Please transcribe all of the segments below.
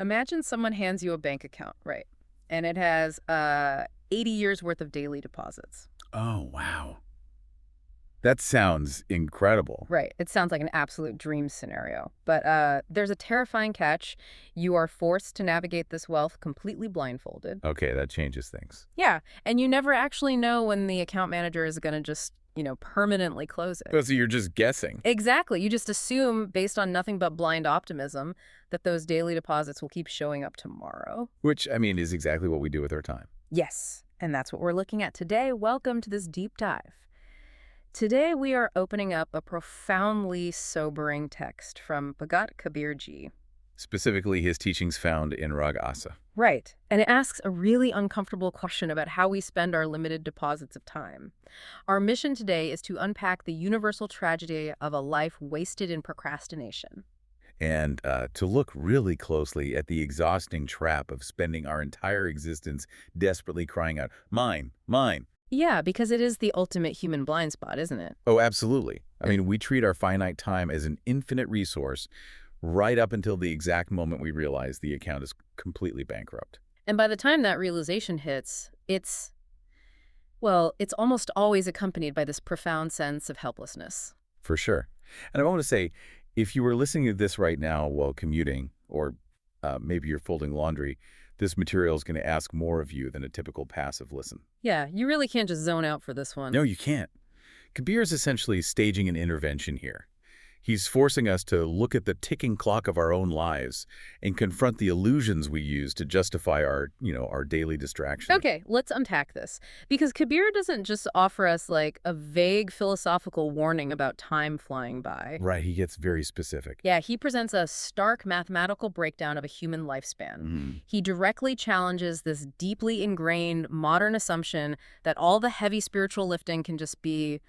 Imagine someone hands you a bank account, right? And it has 80 years worth of daily deposits. Oh, wow. That sounds incredible. Right. It sounds like an absolute dream scenario. But there's a terrifying catch. You are forced to navigate this wealth completely blindfolded. Okay, that changes things. Yeah. And you never actually know when the account manager is going to just, permanently close it. Oh, so you're just guessing. Exactly. You just assume, based on nothing but blind optimism, that those daily deposits will keep showing up tomorrow. Which, I mean, is exactly what we do with our time. Yes. And that's what we're looking at today. Welcome to this deep dive. Today, we are opening up a profoundly sobering text from Bhagat Kabir-ji. Specifically, his teachings found in Rag Aasaa. Right. And it asks a really uncomfortable question about how we spend our limited deposits of time. Our mission today is to unpack the universal tragedy of a life wasted in procrastination. And to look really closely at the exhausting trap of spending our entire existence desperately crying out, mine, mine. Yeah, because it is the ultimate human blind spot, isn't it? Oh, absolutely. I mean, we treat our finite time as an infinite resource right up until the exact moment we realize the account is completely bankrupt. And by the time that realization hits, it's almost always accompanied by this profound sense of helplessness. For sure. And I want to say, if you were listening to this right now while commuting, or maybe you're folding laundry, this material is going to ask more of you than a typical passive listen. Yeah, you really can't just zone out for this one. No, you can't. Kabir is essentially staging an intervention here. He's forcing us to look at the ticking clock of our own lives and confront the illusions we use to justify our daily distractions. Okay, let's unpack this. Because Kabir doesn't just offer us like a vague philosophical warning about time flying by. Right, he gets very specific. Yeah, he presents a stark mathematical breakdown of a human lifespan. He directly challenges this deeply ingrained modern assumption that all the heavy spiritual lifting can just be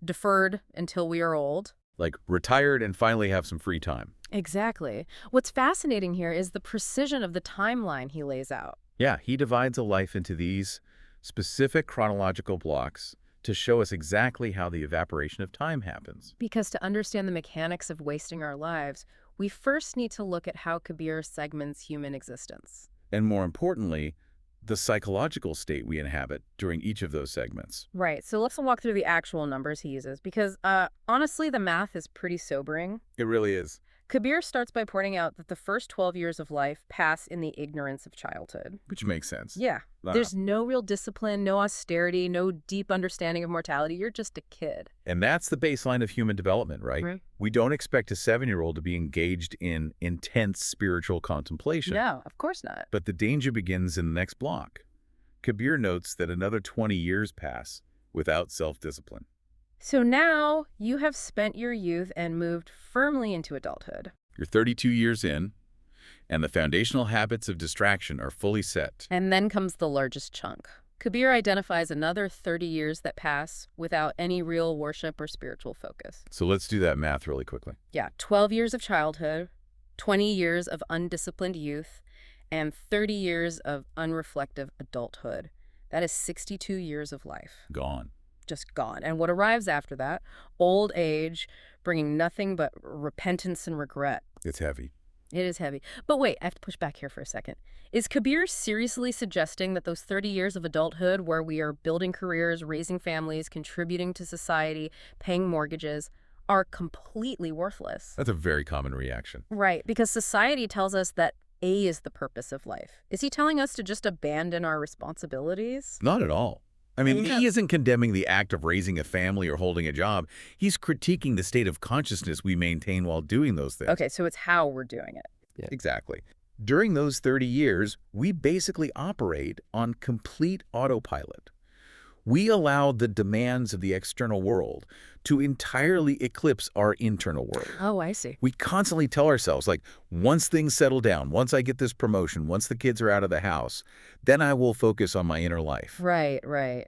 deferred until we are old. Like retired and finally have some free time. Exactly. What's fascinating here is the precision of the timeline he lays out. Yeah, he divides a life into these specific chronological blocks to show us exactly how the evaporation of time happens. Because to understand the mechanics of wasting our lives, we first need to look at how Kabir segments human existence. And more importantly, the psychological state we inhabit during each of those segments. Right, so let's walk through the actual numbers he uses, because honestly, the math is pretty sobering. It really is. Kabir starts by pointing out that the first 12 years of life pass in the ignorance of childhood. Which makes sense. Yeah, there's no real discipline, no austerity, no deep understanding of mortality. You're just a kid. And that's the baseline of human development, right? Right. We don't expect a 7-year-old to be engaged in intense spiritual contemplation. No, of course not. But the danger begins in the next block. Kabir notes that another 20 years pass without self-discipline. So now you have spent your youth and moved firmly into adulthood. You're 32 years in, and the foundational habits of distraction are fully set. And then comes the largest chunk. Kabir identifies another 30 years that pass without any real worship or spiritual focus. So let's do that math really quickly. Yeah, 12 years of childhood, 20 years of undisciplined youth, and 30 years of unreflective adulthood. That is 62 years of life. Gone. Just gone. And what arrives after that? Old age, bringing nothing but repentance and regret. It's heavy. It is heavy. But wait, I have to push back here for a second. Is Kabir seriously suggesting that those 30 years of adulthood where we are building careers, raising families, contributing to society, paying mortgages, are completely worthless? That's a very common reaction. Right, because society tells us that A is the purpose of life. Is he telling us to just abandon our responsibilities? Not at all. I mean, Yeah. he isn't condemning the act of raising a family or holding a job. He's critiquing the state of consciousness we maintain while doing those things. Okay, so it's how we're doing it. Yeah. Exactly. During those 30 years, we basically operate on complete autopilot. We allow the demands of the external world to entirely eclipse our internal world. Oh, I see. We constantly tell ourselves, like, once things settle down, once I get this promotion, once the kids are out of the house, then I will focus on my inner life. Right, right.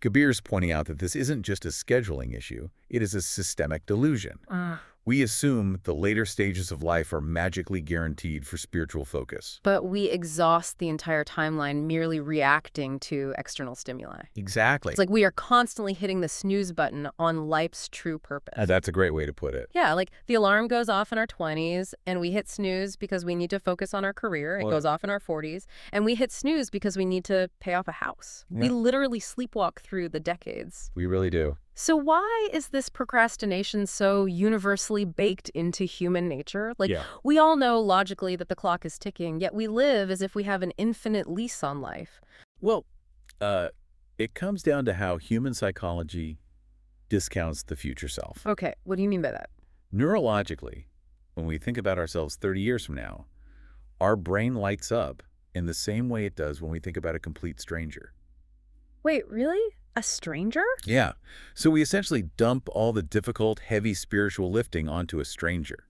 Kabir's pointing out that this isn't just a scheduling issue, it is a systemic delusion. We assume the later stages of life are magically guaranteed for spiritual focus. But we exhaust the entire timeline merely reacting to external stimuli. Exactly. It's like we are constantly hitting the snooze button on life's true purpose. That's a great way to put it. Yeah, like the alarm goes off in our 20s and we hit snooze because we need to focus on our career. It goes off in our 40s and we hit snooze because we need to pay off a house. Yeah. We literally sleepwalk through the decades. We really do. So why is this procrastination so universally baked into human nature? Like, we all know logically that the clock is ticking, yet we live as if we have an infinite lease on life. Well, it comes down to how human psychology discounts the future self. Okay, what do you mean by that? Neurologically, when we think about ourselves 30 years from now, our brain lights up in the same way it does when we think about a complete stranger. Wait, really? A stranger? Yeah. So we essentially dump all the difficult, heavy spiritual lifting onto a stranger.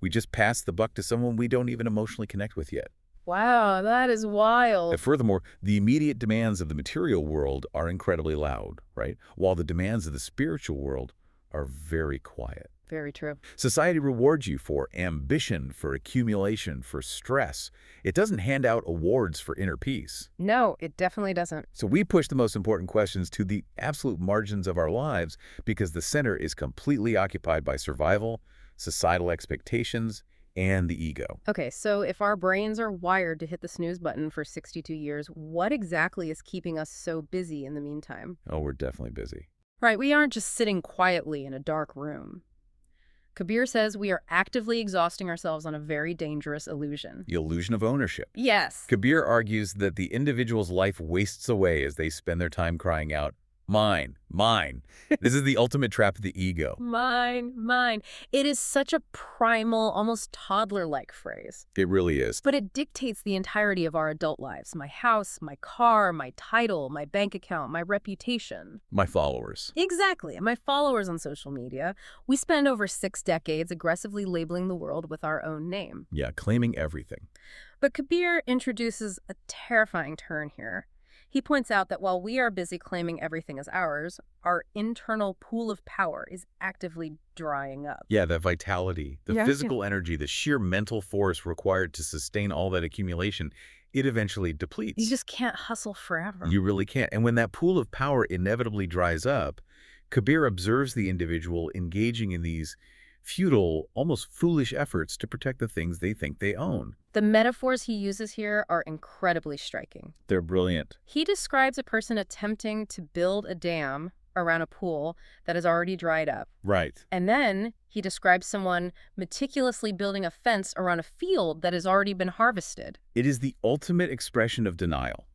We just pass the buck to someone we don't even emotionally connect with yet. Wow, that is wild. And furthermore, the immediate demands of the material world are incredibly loud, right? While the demands of the spiritual world are very quiet. Very true. Society rewards you for ambition, for accumulation, for stress. It doesn't hand out awards for inner peace. No, it definitely doesn't. So we push the most important questions to the absolute margins of our lives because the center is completely occupied by survival, societal expectations, and the ego. Okay, so if our brains are wired to hit the snooze button for 62 years, what exactly is keeping us so busy in the meantime? Oh, we're definitely busy. Right, we aren't just sitting quietly in a dark room. Kabir says we are actively exhausting ourselves on a very dangerous illusion. The illusion of ownership. Yes. Kabir argues that the individual's life wastes away as they spend their time crying out, "Mine, mine." This is the ultimate trap of the ego. Mine, mine. It is such a primal, almost toddler-like phrase. It really is. But it dictates the entirety of our adult lives. My house, my car, my title, my bank account, my reputation. My followers. Exactly. And my followers on social media. We spend over 6 decades aggressively labeling the world with our own name. Yeah, claiming everything. But Kabir introduces a terrifying turn here. He points out that while we are busy claiming everything as ours, our internal pool of power is actively drying up. Yeah, that vitality, the physical energy, the sheer mental force required to sustain all that accumulation, it eventually depletes. You just can't hustle forever. You really can't. And when that pool of power inevitably dries up, Kabir observes the individual engaging in these futile, almost foolish efforts to protect the things they think they own. The metaphors he uses here are incredibly striking. They're brilliant. He describes a person attempting to build a dam around a pool that has already dried up. Right. And then he describes someone meticulously building a fence around a field that has already been harvested. It is the ultimate expression of denial.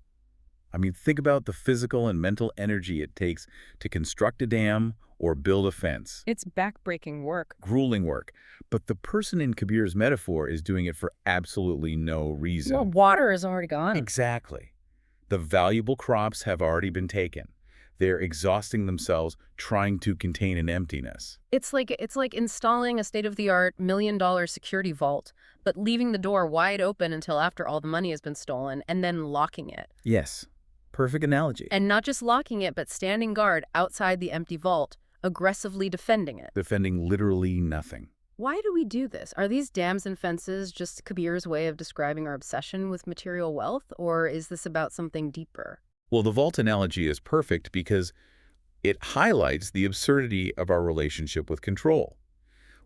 I mean, think about the physical and mental energy it takes to construct a dam or build a fence. It's backbreaking work. Grueling work. But the person in Kabir's metaphor is doing it for absolutely no reason. Well, water is already gone. Exactly. The valuable crops have already been taken. They're exhausting themselves trying to contain an emptiness. It's like installing a state-of-the-art $1 million security vault, but leaving the door wide open until after all the money has been stolen and then locking it. Yes. Perfect analogy. And not just locking it, but standing guard outside the empty vault, aggressively defending it. Defending literally nothing. Why do we do this? Are these dams and fences just Kabir's way of describing our obsession with material wealth, or is this about something deeper? Well, the vault analogy is perfect because it highlights the absurdity of our relationship with control.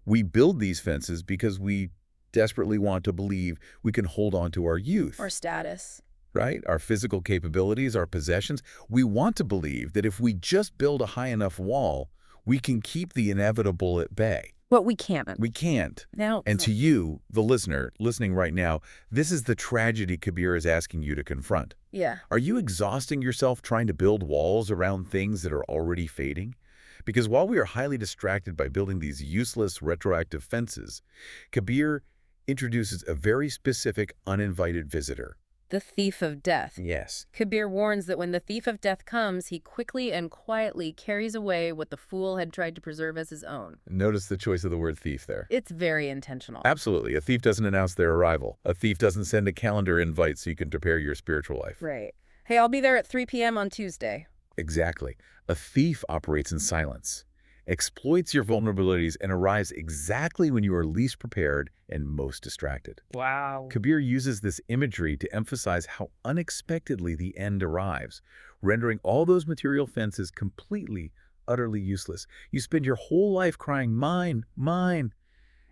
We build these fences because we desperately want to believe we can hold on to our youth. Or status. Right? Our physical capabilities, our possessions. We want to believe that if we just build a high enough wall, we can keep the inevitable at bay. But we can't. We can't. Now, and to you, the listener, listening right now, this is the tragedy Kabir is asking you to confront. Yeah. Are you exhausting yourself trying to build walls around things that are already fading? Because while we are highly distracted by building these useless retroactive fences, Kabir introduces a very specific uninvited visitor. The thief of death. Yes. Kabir warns that when the thief of death comes, he quickly and quietly carries away what the fool had tried to preserve as his own. Notice the choice of the word thief there. It's very intentional. Absolutely. A thief doesn't announce their arrival. A thief doesn't send a calendar invite so you can prepare your spiritual life. Right. Hey, I'll be there at 3 p.m. on Tuesday. Exactly. A thief operates in silence. exploits your vulnerabilities, and arrives exactly when you are least prepared and most distracted. Wow. Kabir uses this imagery to emphasize how unexpectedly the end arrives, rendering all those material fences completely, utterly useless. You spend your whole life crying, mine, mine,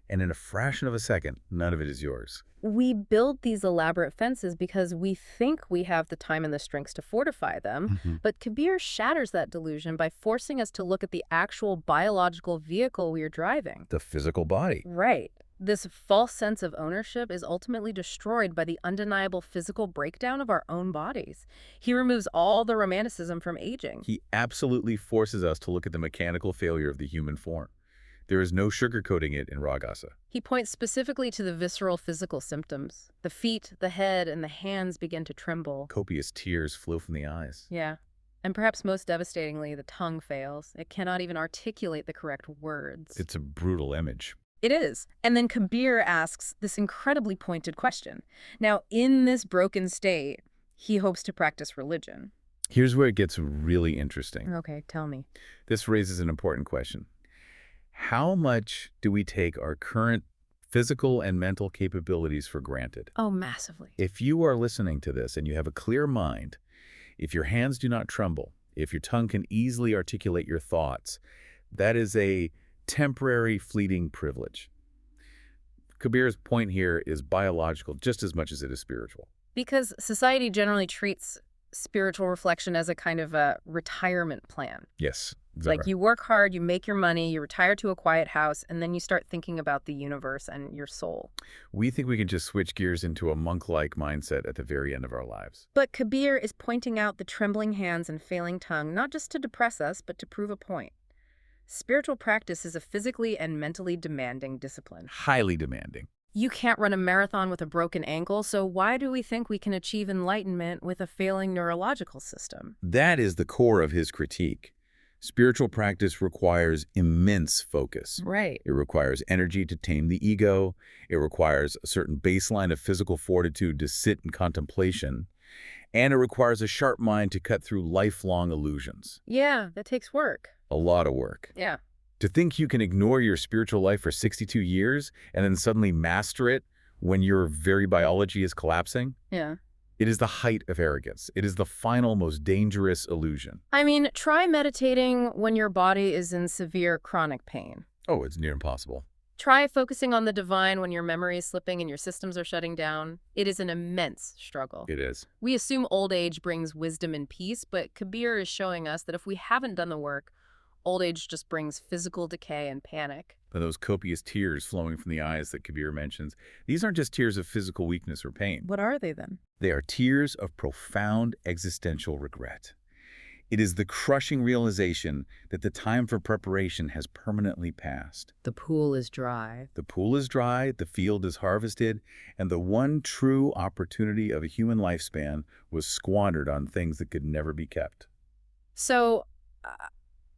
and in a fraction of a second, none of it is yours. We build these elaborate fences because we think we have the time and the strength to fortify them, but Kabir shatters that delusion by forcing us to look at the actual biological vehicle we are driving. The physical body. Right. This false sense of ownership is ultimately destroyed by the undeniable physical breakdown of our own bodies. He removes all the romanticism from aging. He absolutely forces us to look at the mechanical failure of the human form. There is no sugarcoating it in Aasaa. He points specifically to the visceral physical symptoms. The feet, the head, and the hands begin to tremble. Copious tears flow from the eyes. Yeah. And perhaps most devastatingly, the tongue fails. It cannot even articulate the correct words. It's a brutal image. It is. And then Kabir asks this incredibly pointed question. Now, in this broken state, he hopes to practice religion. Here's where it gets really interesting. Okay, tell me. This raises an important question. How much do we take our current physical and mental capabilities for granted? Oh, massively. If you are listening to this and you have a clear mind, if your hands do not tremble, if your tongue can easily articulate your thoughts, that is a temporary, fleeting privilege. Kabir's point here is biological just as much as it is spiritual. Because society generally treats spiritual reflection as a kind of a retirement plan. Yes. Like you work hard, you make your money, you retire to a quiet house, and then you start thinking about the universe and your soul. We think we can just switch gears into a monk-like mindset at the very end of our lives. But Kabir is pointing out the trembling hands and failing tongue, not just to depress us, but to prove a point. Spiritual practice is a physically and mentally demanding discipline. Highly demanding. You can't run a marathon with a broken ankle, so why do we think we can achieve enlightenment with a failing neurological system? That is the core of his critique. Spiritual practice requires immense focus. Right. It requires energy to tame the ego. It requires a certain baseline of physical fortitude to sit in contemplation. And it requires a sharp mind to cut through lifelong illusions. Yeah, that takes work. A lot of work. Yeah. To think you can ignore your spiritual life for 62 years and then suddenly master it when your very biology is collapsing? Yeah. It is the height of arrogance. It is the final, most dangerous illusion. I mean, try meditating when your body is in severe chronic pain. Oh, it's near impossible. Try focusing on the divine when your memory is slipping and your systems are shutting down. It is an immense struggle. It is. We assume old age brings wisdom and peace, but Kabir is showing us that if we haven't done the work, old age just brings physical decay and panic. And those copious tears flowing from the eyes that Kabir mentions, these aren't just tears of physical weakness or pain. What are they then? They are tears of profound existential regret. It is the crushing realization that the time for preparation has permanently passed. The pool is dry. The pool is dry, the field is harvested, and the one true opportunity of a human lifespan was squandered on things that could never be kept. So,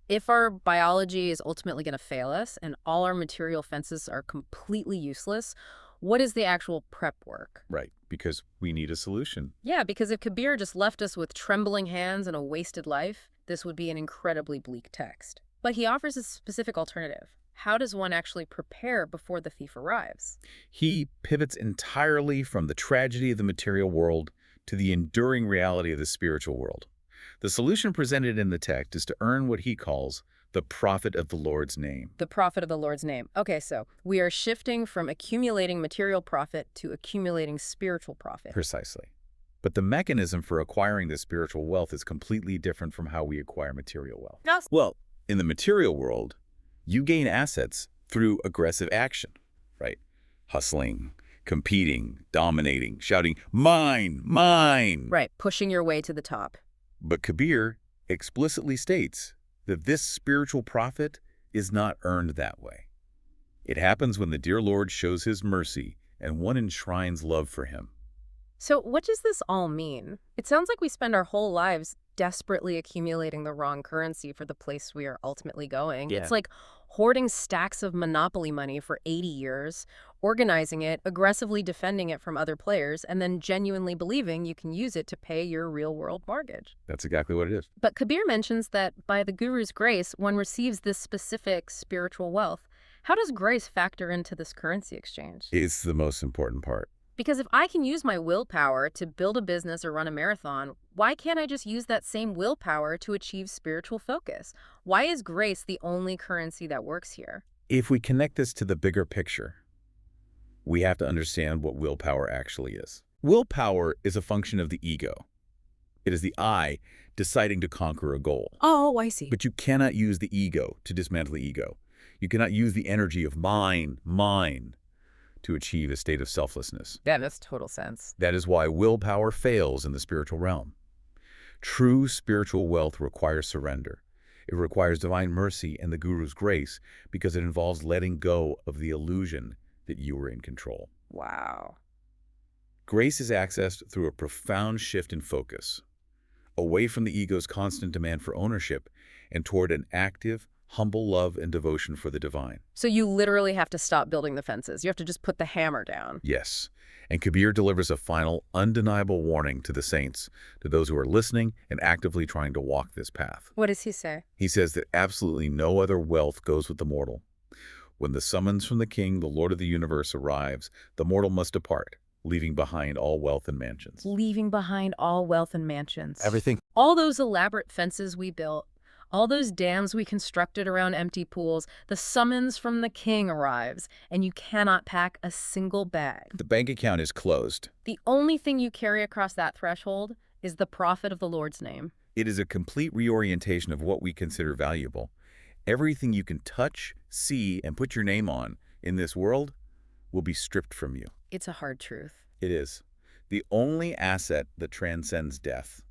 if our biology is ultimately going to fail us and all our material fences are completely useless, what is the actual prep work? Right, because we need a solution. Yeah, because if Kabir just left us with trembling hands and a wasted life, this would be an incredibly bleak text. But he offers a specific alternative. How does one actually prepare before the thief arrives? He pivots entirely from the tragedy of the material world to the enduring reality of the spiritual world. The solution presented in the text is to earn what he calls the profit of the Lord's name. The profit of the Lord's name. Okay, so we are shifting from accumulating material profit to accumulating spiritual profit. Precisely. But the mechanism for acquiring this spiritual wealth is completely different from how we acquire material wealth. Yes. Well, in the material world, you gain assets through aggressive action, right? Hustling, competing, dominating, shouting, mine, mine. Right, pushing your way to the top. But Kabir explicitly states that this spiritual profit is not earned that way. It happens when the dear Lord shows his mercy and one enshrines love for him. So what does this all mean? It sounds like we spend our whole lives desperately accumulating the wrong currency for the place we are ultimately going. Yeah. It's like hoarding stacks of monopoly money for 80 years, organizing it, aggressively defending it from other players, and then genuinely believing you can use it to pay your real-world mortgage. That's exactly what it is. But Kabir mentions that by the guru's grace, one receives this specific spiritual wealth. How does grace factor into this currency exchange? It's the most important part. Because if I can use my willpower to build a business or run a marathon, why can't I just use that same willpower to achieve spiritual focus? Why is grace the only currency that works here? If we connect this to the bigger picture, we have to understand what willpower actually is. Willpower is a function of the ego. It is the I deciding to conquer a goal. Oh, I see. But you cannot use the ego to dismantle the ego. You cannot use the energy of mine, to achieve a state of selflessness. That makes total sense. That is why willpower fails in the spiritual realm. True spiritual wealth requires surrender. It requires divine mercy and the Guru's grace because it involves letting go of the illusion that you are in control. Wow. Grace is accessed through a profound shift in focus, away from the ego's constant demand for ownership and toward an active, humble love and devotion for the divine. So you literally have to stop building the fences. You have to just put the hammer down. Yes. And Kabir delivers a final, undeniable warning to the saints, to those who are listening and actively trying to walk this path. What does he say? He says that absolutely no other wealth goes with the mortal. When the summons from the king, the Lord of the universe, arrives, the mortal must depart, leaving behind all wealth and mansions. Leaving behind all wealth and mansions. Everything. All those elaborate fences we built, all those dams we constructed around empty pools, the summons from the king arrives, and you cannot pack a single bag. The bank account is closed. The only thing you carry across that threshold is the profit of the Lord's name. It is a complete reorientation of what we consider valuable. Everything you can touch, see, and put your name on in this world will be stripped from you. It's a hard truth. It is. The only asset that transcends death,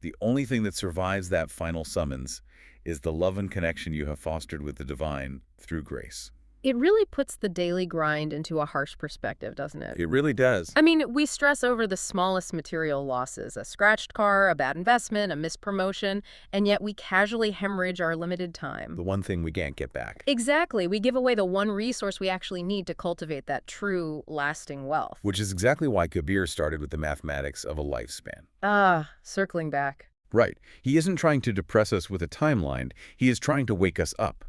the only thing that survives that final summons, is the love and connection you have fostered with the divine through grace. It really puts the daily grind into a harsh perspective, doesn't it? It really does. I mean, we stress over the smallest material losses, a scratched car, a bad investment, a missed promotion, and yet we casually hemorrhage our limited time. The one thing we can't get back. Exactly. We give away the one resource we actually need to cultivate that true, lasting wealth. Which is exactly why Kabir started with the mathematics of a lifespan. Circling back. Right. He isn't trying to depress us with a timeline. He is trying to wake us up.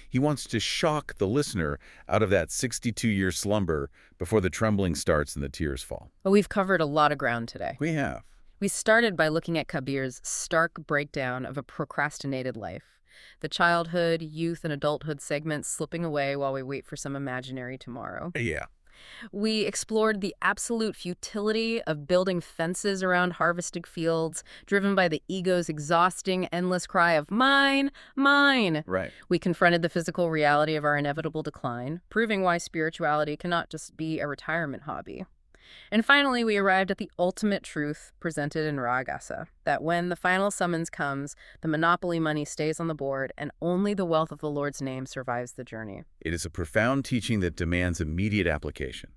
He wants to shock the listener out of that 62-year slumber before the trembling starts and the tears fall. But we've covered a lot of ground today. We have. We started by looking at Kabir's stark breakdown of a procrastinated life. The childhood, youth, and adulthood segments slipping away while we wait for some imaginary tomorrow. Yeah. We explored the absolute futility of building fences around harvested fields, driven by the ego's exhausting, endless cry of mine, mine. Right. We confronted the physical reality of our inevitable decline, proving why spirituality cannot just be a retirement hobby. And finally, we arrived at the ultimate truth presented in Rag Aasaa, that when the final summons comes, the monopoly money stays on the board and only the wealth of the Lord's name survives the journey. It is a profound teaching that demands immediate application.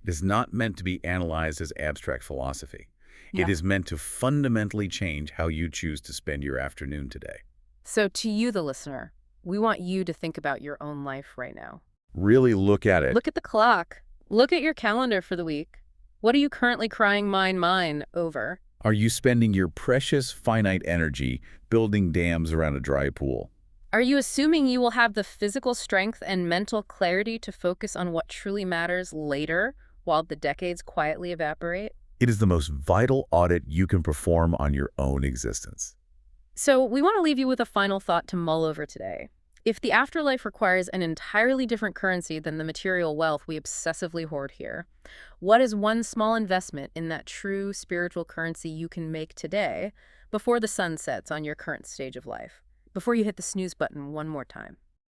It is not meant to be analyzed as abstract philosophy. Yeah. It is meant to fundamentally change how you choose to spend your afternoon today. So to you, the listener, we want you to think about your own life right now. Really look at it. Look at the clock. Look at your calendar for the week. What are you currently crying mine over? Are you spending your precious finite energy building dams around a dry pool? Are you assuming you will have the physical strength and mental clarity to focus on what truly matters later while the decades quietly evaporate? It is the most vital audit you can perform on your own existence. So we want to leave you with a final thought to mull over today. If the afterlife requires an entirely different currency than the material wealth we obsessively hoard here, what is one small investment in that true spiritual currency you can make today before the sun sets on your current stage of life, before you hit the snooze button one more time?